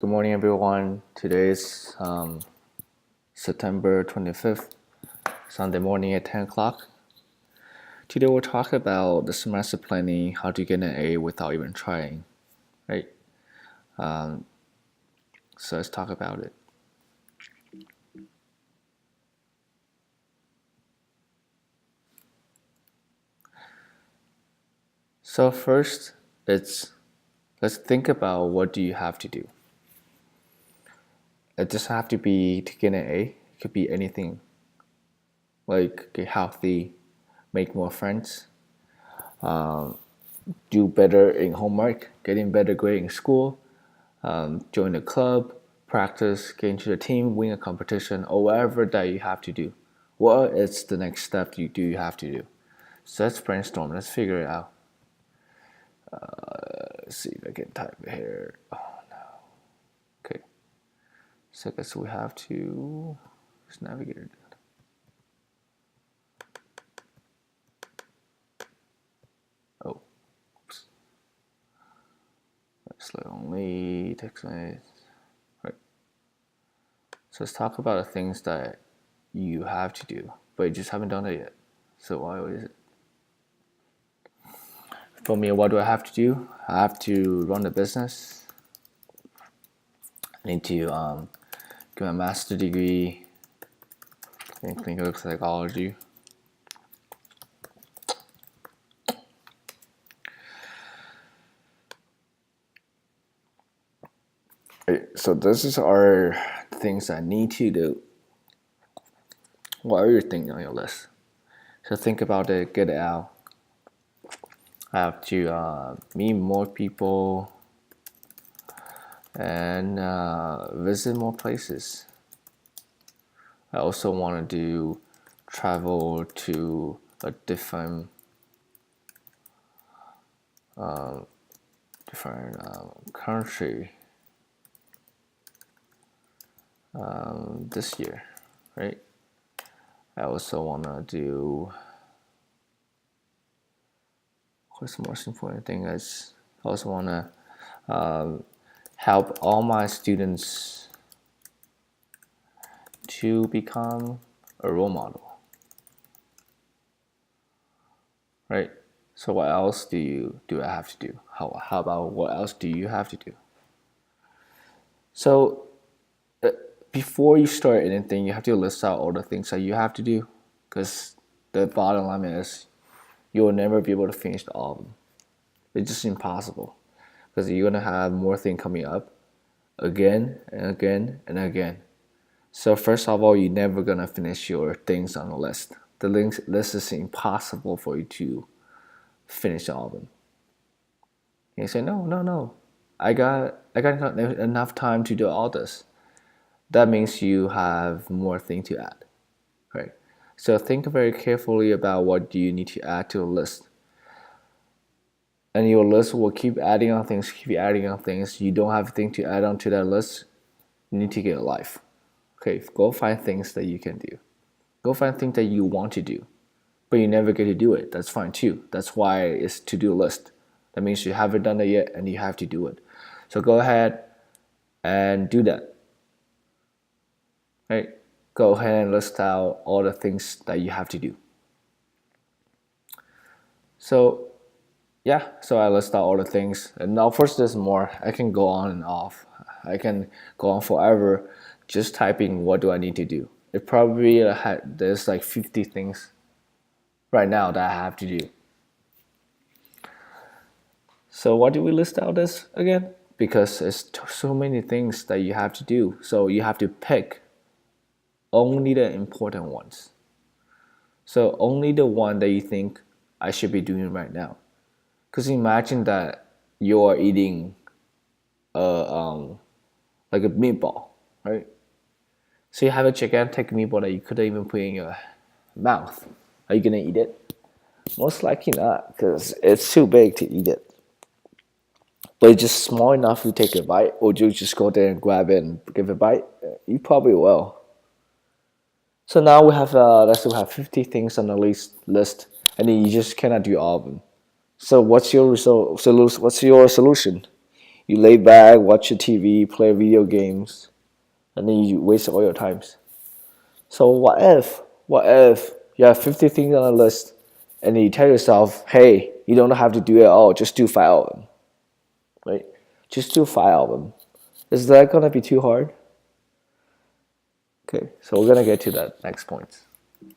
Good morning, everyone. Today is September 25th, Sunday morning at 10 o'clock. Today we'll talk about the semester planning, how to get an A without even trying, right? So let's talk about it. So first, let's think about what do you have to do. It doesn't have to be to get an A. It could be anything, like get healthy, make more friends, do better in homework, getting better grade in school, join a club, practice, get into the team, win a competition, or whatever that you have to do. What is the next step you have to do? So let's brainstorm. Let's figure it out. Let's see if I can type it here. Oh no. Okay. So I guess we have to just navigate it. Oh. Oops. Select only text. Right. So let's talk about the things that you have to do, but you just haven't done it yet. So why is it? For me, what do I have to do? I have to run the business. I need to get my master's degree in clinical psychology. So this is our things I need to do. What are your things on your list? So think about it, get it out. I have to meet more people and visit more places. I also want to do travel to a different country this year, right? I also want to do, what's the most important thing is, I also want to help all my students to become a role model, right? So what else do I have to do? How about what else do you have to do? So before you start anything, you have to list out all the things that you have to do, because the bottom line is you will never be able to finish the album. It's just impossible, because you're gonna have more things coming up again and again and again. So first of all, you're never gonna finish your things on the list. The list is impossible for you to finish the album. And you say, no, I got enough time to do all this. That means you have more things to add, right? So think very carefully about what do you need to add to the list. And your list will keep adding on things, keep adding on things. You don't have a thing to add on to that list. You need to get a life. Okay, go find things that you can do. Go find things that you want to do, but you never get to do it. That's fine too. That's why it's to-do list. That means you haven't done it yet and you have to do it. So go ahead and do that. Right? Go ahead and list out all the things that you have to do. So yeah, so I list out all the things, and now first there's more. I can go on and off. I can go on forever just typing what do I need to do. It probably there's like 50 things right now that I have to do. So what do we list out as again? Because it's so many things that you have to do. So you have to pick only the important ones. So only the one that you think I should be doing right now. Because imagine that you're eating like a meatball, right? So you have a gigantic meatball that you couldn't even put in your mouth. Are you gonna eat it? Most likely not, because it's too big to eat it. But it's just small enough to take a bite, or you just go there and grab it and give a bite. You probably will. So now we have let's say we have 50 things on the list, and then you just cannot do all of them. So what's your solution? You lay back, watch your TV, play video games, and then you waste all your times. So what if you have 50 things on a list and you tell yourself, hey, you don't have to do it all, just do 5 of them, right? Just do 5 of them. Is that gonna be too hard? Okay, so we're gonna get to that next point,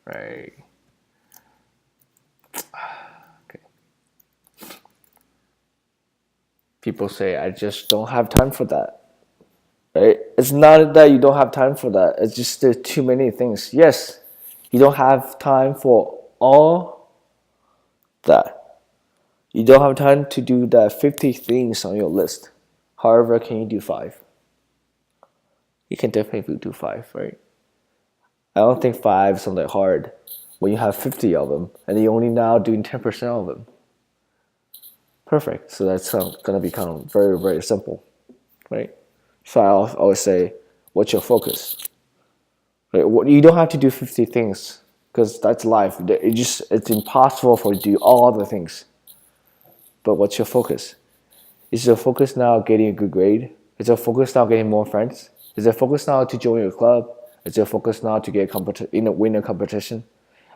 right? Okay. People say, I just don't have time for that. Right? It's not that you don't have time for that. It's just there's too many things. Yes, you don't have time for all that. You don't have time to do that 50 things on your list. However, can you do 5? You can definitely do 5, right? I don't think 5 is something hard when you have 50 of them and you're only now doing 10% of them. Perfect. So that's gonna become very, very simple, right? So I always say, what's your focus? Right? You don't have to do 50 things because that's life. It's impossible for you to do all the things. But what's your focus? Is your focus now getting a good grade? Is your focus now getting more friends? Is your focus now to join your club? Is your focus now to win a competition?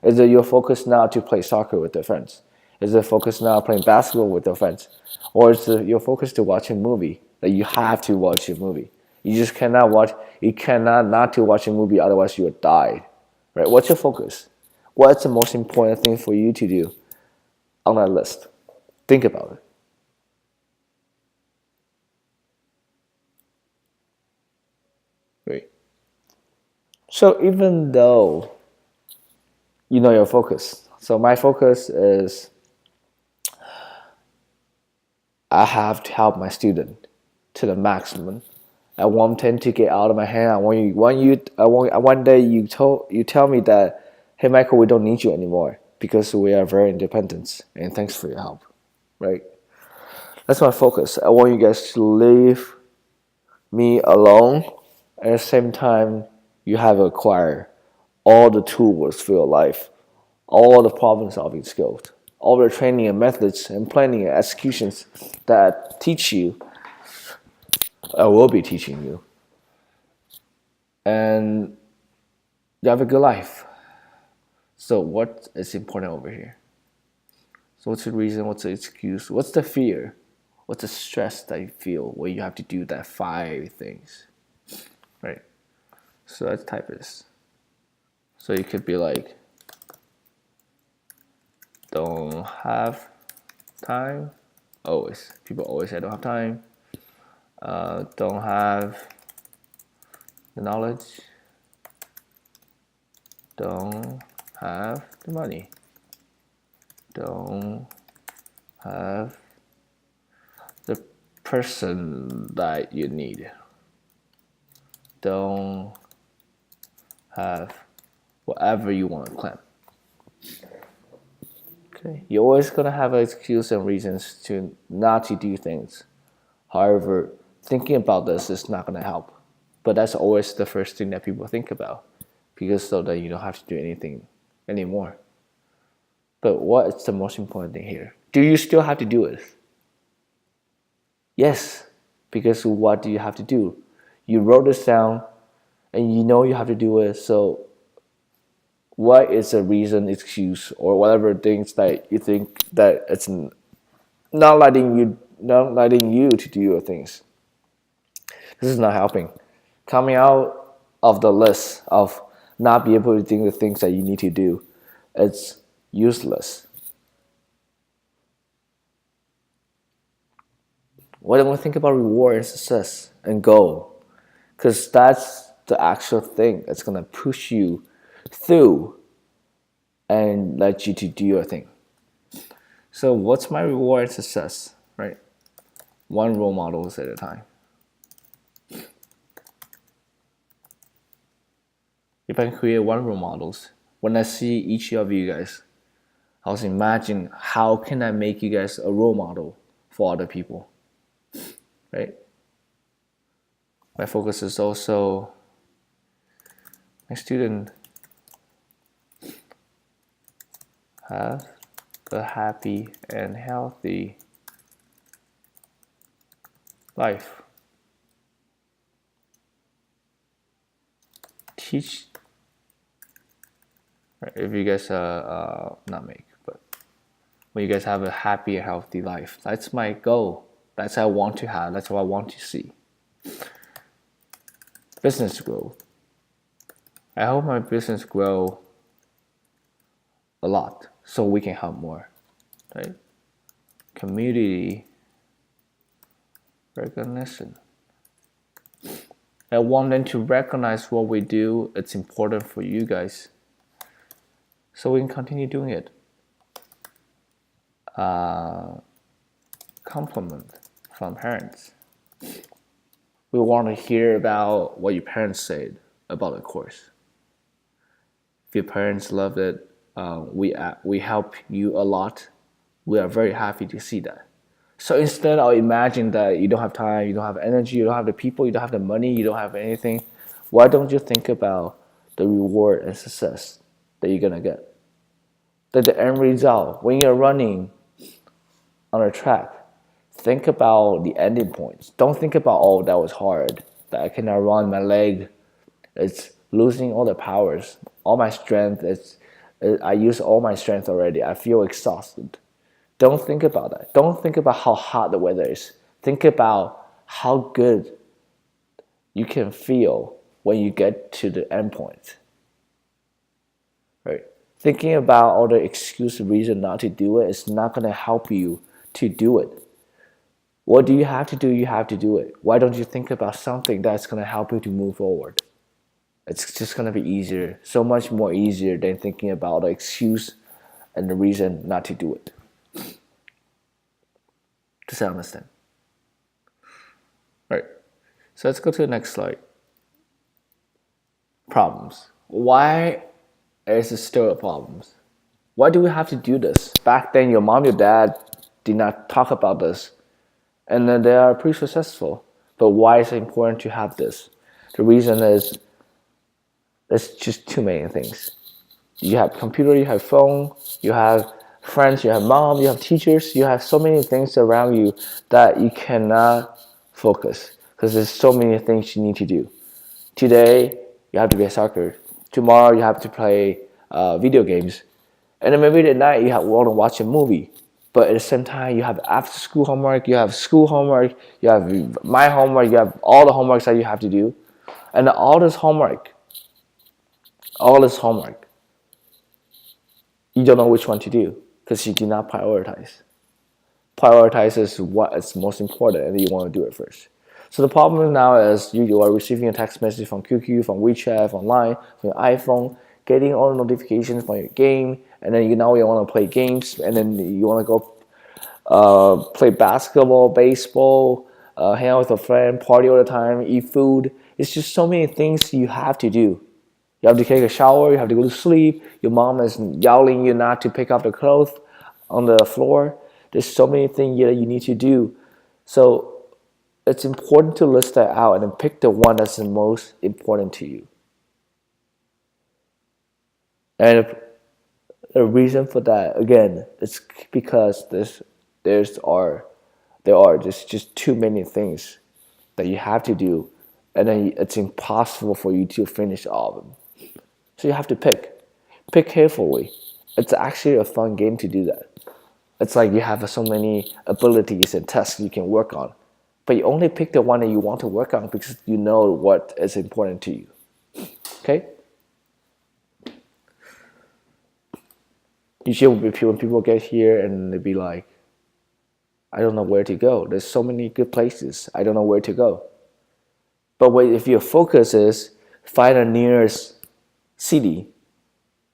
Is it your focus now to play soccer with your friends? Is the focus now playing basketball with your friends? Or is your focus to watch a movie that you have to watch a movie? You just cannot watch, you cannot not to watch a movie, otherwise you will die. Right? What's your focus? What's the most important thing for you to do on that list? Think about it. Right. So even though you know your focus, so my focus is I have to help my student to the maximum. I want them to get out of my hand. One day you tell me that, hey Michael, we don't need you anymore because we are very independent and thanks for your help, right? That's my focus. I want you guys to leave me alone. At the same time, you have acquired all the tools for your life, all the problem solving skills, all the training and methods and planning and executions that teach you, I will be teaching you. And you have a good life. So what is important over here? So what's the reason? What's the excuse? What's the fear? What's the stress that you feel when you have to do that 5 things? Right? So let's type this. So you could be like, don't have time. Always. People always say don't have time. Don't have the knowledge. Don't have the money. Don't have the person that you need. Don't have whatever you want to claim. Okay, you're always gonna have excuses and reasons to not to do things. However, thinking about this is not gonna help. But that's always the first thing that people think about, because so that you don't have to do anything anymore. But what is the most important thing here? Do you still have to do it? Yes, because what do you have to do? You wrote this down and you know you have to do it, so what is a reason, excuse, or whatever things that you think that it's not letting you to do your things? This is not helping. Coming out of the list of not be able to do the things that you need to do, it's useless. Why don't we think about reward and success and goal? Because that's the actual thing that's gonna push you through and let you to do your thing. So what's my reward and success, right? One role model at a time. If I can create one role models, when I see each of you guys, I was imagine how can I make you guys a role model for other people, right? My focus is also my student have a happy and healthy life. Teach, right, if you guys not make, but when you guys have a happy and healthy life, that's my goal. That's what I want to have. That's what I want to see. Business growth. I hope my business grow a lot so we can help more, right? Community recognition. I want them to recognize what we do. It's important for you guys, so we can continue doing it. Compliment from parents. We want to hear about what your parents said about the course. If your parents loved it, we help you a lot. We are very happy to see that. So instead of imagine that you don't have time, you don't have energy, you don't have the people, you don't have the money, you don't have anything, why don't you think about the reward and success that you're gonna get? That the end result, when you're running on a track, think about the ending points. Don't think about, oh, that was hard, that I cannot run, my leg, it's losing all the powers, all my strength, I use all my strength already, I feel exhausted. Don't think about that. Don't think about how hot the weather is. Think about how good you can feel when you get to the end point. Right? Thinking about all the excuse reason not to do it is not going to help you to do it. What do you have to do? You have to do it. Why don't you think about something that's going to help you to move forward? It's just going to be easier, so much more easier than thinking about the excuse and the reason not to do it. Does that understand? Right. So let's go to the next slide. Problems. Why is it still problems? Why do we have to do this? Back then, your mom, your dad did not talk about this, and then they are pretty successful. But why is it important to have this? The reason is there's just too many things. You have computer, you have phone, you have friends, you have mom, you have teachers, you have so many things around you that you cannot focus because there's so many things you need to do. Today, you have to play soccer. Tomorrow, you have to play video games. And then maybe at night, you want to watch a movie. But at the same time, you have after school homework, you have school homework, you have my homework, you have all the homeworks that you have to do. And all this homework, you don't know which one to do because you do not prioritize. Prioritize is what is most important and you want to do it first. So the problem now is you are receiving a text message from QQ, from WeChat, from Line, from your iPhone, getting all the notifications from your game, and then you want to play games, and then you want to go play basketball, baseball, hang out with a friend, party all the time, eat food. It's just so many things you have to do. You have to take a shower, you have to go to sleep, your mom is yelling you not to pick up the clothes on the floor. There's so many things that you need to do. So it's important to list that out and then pick the one that's the most important to you. And the reason for that, again, it's because there are just too many things that you have to do, and then it's impossible for you to finish all of them. So you have to pick carefully. It's actually a fun game to do that. It's like you have so many abilities and tasks you can work on, but you only pick the one that you want to work on because you know what is important to you. Okay? Usually when people get here and they be like, I don't know where to go. There's so many good places. I don't know where to go. But if your focus is find the nearest city,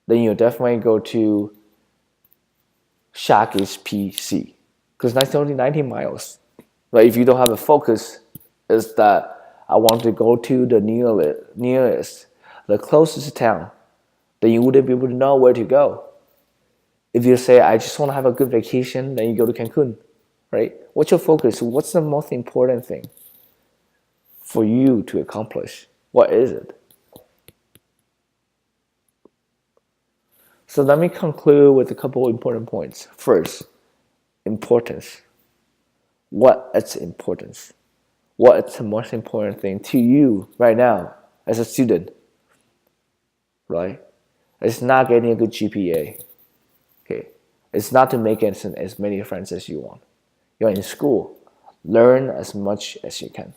then you definitely go to Shaki's PC because that's only 90 miles. But if you don't have a focus, is that I want to go to the nearest, the closest town, then you wouldn't be able to know where to go. If you say, I just want to have a good vacation, then you go to Cancun, right? What's your focus? What's the most important thing for you to accomplish? What is it? So let me conclude with a couple of important points. First, importance. What is importance? What's the most important thing to you right now as a student, right? It's not getting a good GPA. Okay. It's not to make as many friends as you want. You're in school. Learn as much as you can.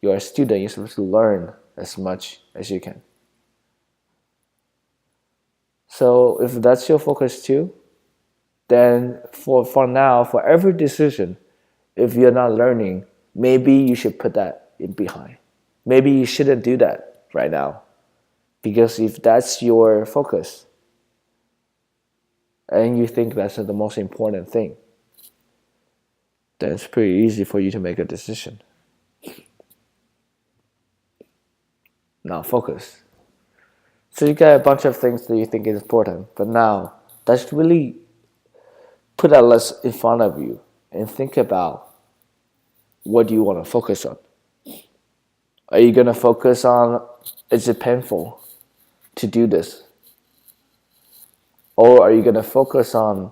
You're a student. You're supposed to learn as much as you can. So if that's your focus too, then for now, for every decision, if you're not learning, maybe you should put that in behind. Maybe you shouldn't do that right now. Because if that's your focus, and you think that's the most important thing, then it's pretty easy for you to make a decision. Now focus. So you got a bunch of things that you think is important, but now let's really put that list in front of you and think about what do you want to focus on. Are you gonna focus on, is it painful to do this? Or are you gonna focus on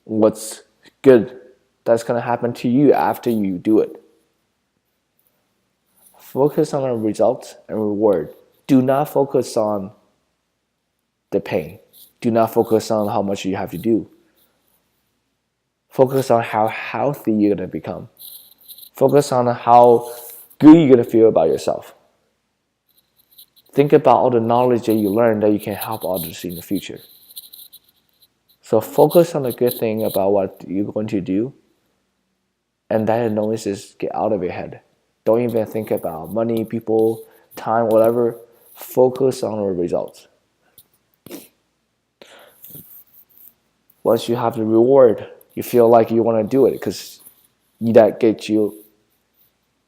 what's good that's gonna happen to you after you do it? Focus on the results and reward. Do not focus on the pain. Do not focus on how much you have to do. Focus on how healthy you're gonna become. Focus on how good you're gonna feel about yourself. Think about all the knowledge that you learned that you can help others in the future. So focus on the good thing about what you're going to do, and that noises get out of your head. Don't even think about money, people, time, whatever. Focus on the results. Once you have the reward, you feel like you want to do it because that gets you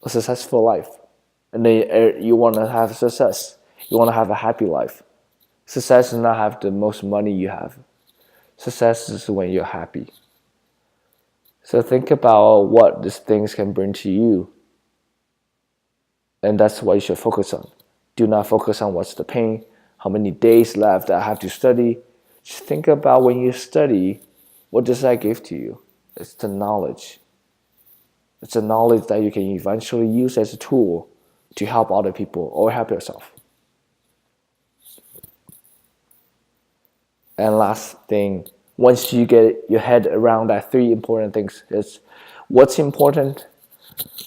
a successful life. And then you want to have success. You want to have a happy life. Success is not have the most money you have. Success is when you're happy. So think about what these things can bring to you. And that's what you should focus on. Do not focus on what's the pain, how many days left I have to study. Just think about when you study, what does that give to you? It's the knowledge. It's the knowledge that you can eventually use as a tool to help other people or help yourself. And last thing, once you get your head around that three important things, is what's important,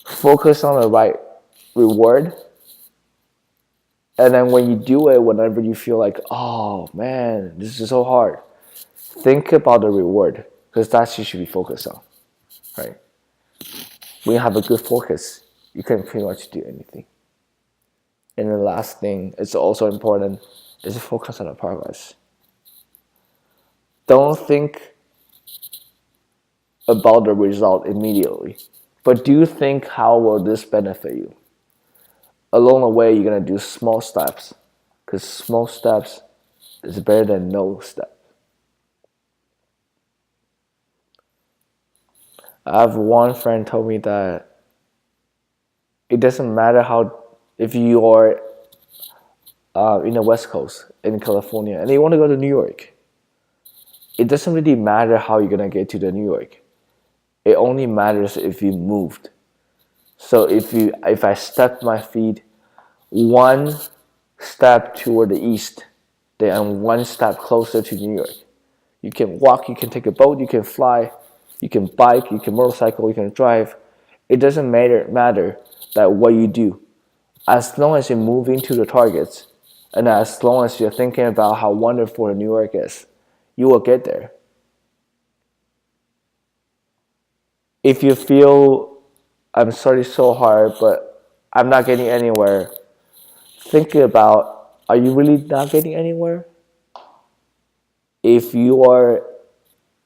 focus on the right reward. And then when you do it, whenever you feel like, oh man, this is so hard, think about the reward, because that's what you should be focused on, right? When you have a good focus, you can pretty much do anything. And the last thing, it's also important, is to focus on the progress. Don't think about the result immediately, but do think how will this benefit you. Along the way, you're gonna do small steps, because small steps is better than no step. I have one friend told me that it doesn't matter how, if you are in the West Coast, in California, and you want to go to New York, it doesn't really matter how you're gonna get to the New York. It only matters if you moved. So if I step my feet one step toward the east, then I'm one step closer to New York. You can walk, you can take a boat, you can fly, you can bike, you can motorcycle, you can drive. It doesn't matter that what you do. As long as you're moving to the targets, and as long as you're thinking about how wonderful New York is, you will get there. If you feel, I'm studying so hard, but I'm not getting anywhere, think about, are you really not getting anywhere? If you are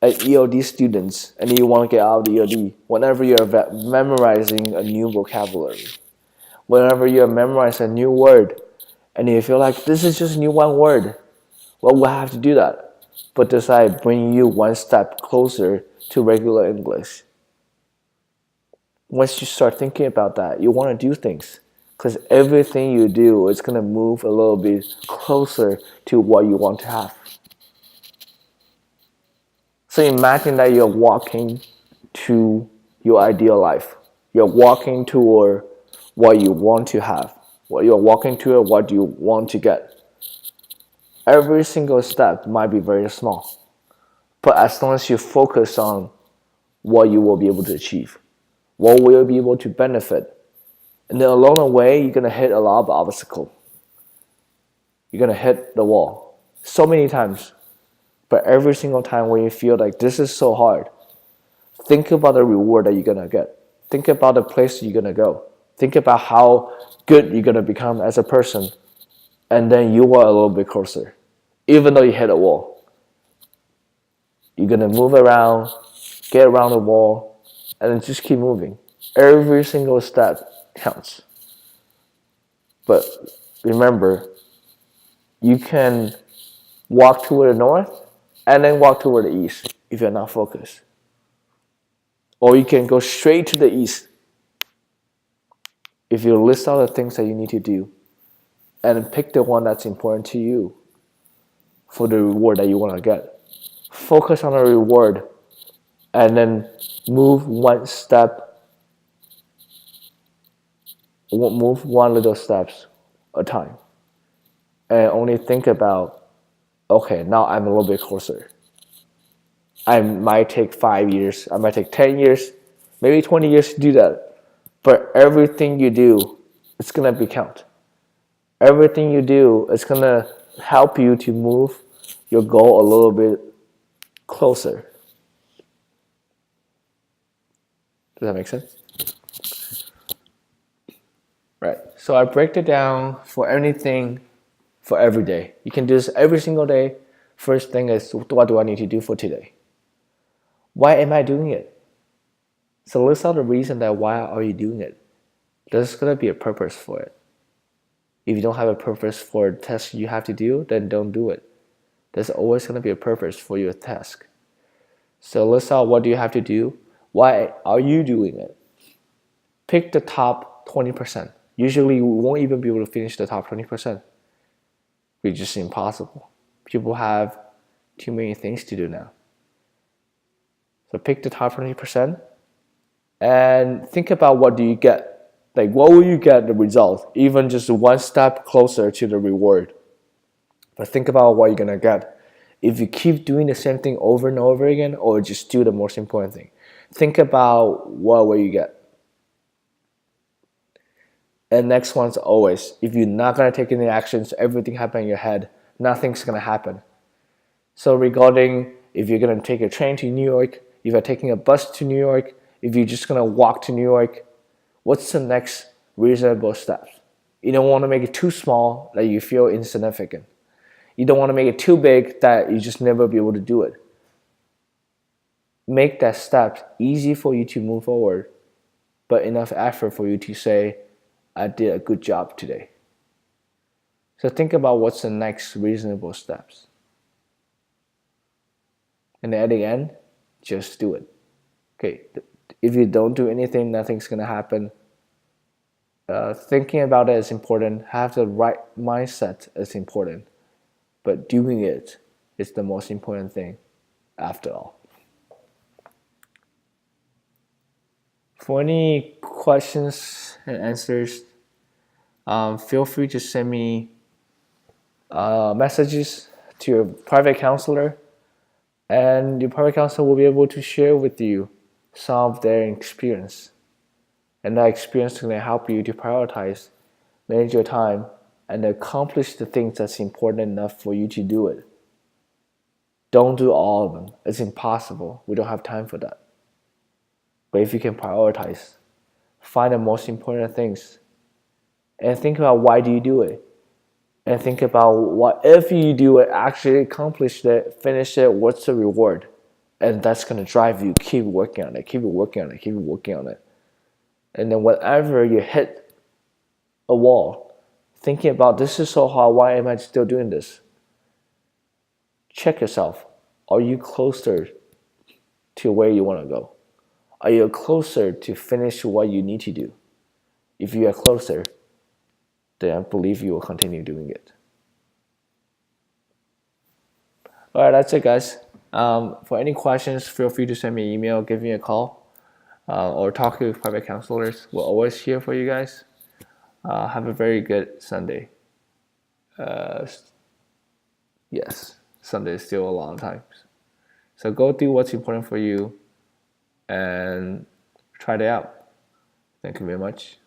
an EOD student and you want to get out of the EOD, whenever you're memorizing a new vocabulary, whenever you're memorizing a new word, and you feel like this is just new one word, well, we'll have to do that. But does that bring you one step closer to regular English? Once you start thinking about that, you want to do things. Because everything you do is going to move a little bit closer to what you want to have. So imagine that you're walking to your ideal life. You're walking toward what you want to have. What you're walking toward what you want to get. Every single step might be very small, but as long as you focus on what you will be able to achieve, what will you be able to benefit, and then along the way, you're gonna hit a lot of obstacles. You're gonna hit the wall so many times, but every single time when you feel like this is so hard, think about the reward that you're gonna get. Think about the place you're gonna go. Think about how good you're gonna become as a person, and then you are a little bit closer. Even though you hit a wall, you're gonna move around, get around the wall, and then just keep moving. Every single step counts. But remember, you can walk toward the north and then walk toward the east if you're not focused. Or you can go straight to the east if you list out the things that you need to do and pick the one that's important to you for the reward that you want to get. Focus on the reward and then move one little steps at a time. And only think about, okay, now I'm a little bit closer. I might take 5 years, I might take 10 years, maybe 20 years to do that. But everything you do, it's gonna be count. Everything you do is gonna help you to move your goal a little bit closer. Does that make sense? Right. So I break it down for anything for every day. You can do this every single day. First thing is, what do I need to do for today? Why am I doing it? So list out the reason that why are you doing it. There's gonna be a purpose for it. If you don't have a purpose for a task you have to do, then don't do it. There's always gonna be a purpose for your task. So list out what do you have to do. Why are you doing it? Pick the top 20%. Usually you won't even be able to finish the top 20%. It's just impossible. People have too many things to do now. So pick the top 20% and think about what do you get. Like what will you get the result? Even just one step closer to the reward. But think about what you're gonna get. If you keep doing the same thing over and over again, or just do the most important thing. Think about what will you get. And next one's always, if you're not gonna take any actions, everything happen in your head, nothing's gonna happen. So regarding if you're gonna take a train to New York, if you're taking a bus to New York, if you're just gonna walk to New York, what's the next reasonable steps? You don't wanna make it too small that you feel insignificant. You don't wanna make it too big that you just never be able to do it. Make that step easy for you to move forward, but enough effort for you to say, I did a good job today. So think about what's the next reasonable steps. And at the end, just do it. Okay, if you don't do anything, nothing's gonna happen. Thinking about it is important. Have the right mindset is important. But doing it is the most important thing after all. For any questions and answers, feel free to send me messages to your private counselor, and your private counselor will be able to share with you some of their experience. And that experience is going to help you to prioritize, manage your time, and accomplish the things that's important enough for you to do it. Don't do all of them. It's impossible. We don't have time for that. But if you can prioritize, find the most important things, and think about why do you do it. And think about what if you do it, actually accomplish it, finish it, what's the reward? And that's going to drive you, keep working on it, keep working on it, keep working on it. And then whenever you hit a wall, thinking about this is so hard, why am I still doing this? Check yourself. Are you closer to where you want to go? Are you closer to finish what you need to do? If you are closer, then I believe you will continue doing it. All right, that's it, guys. For any questions, feel free to send me an email, give me a call. or talking with private counselors. We're always here for you guys. Have a very good Sunday. Yes, Sunday is still a long time. So go do what's important for you and try it out. Thank you very much.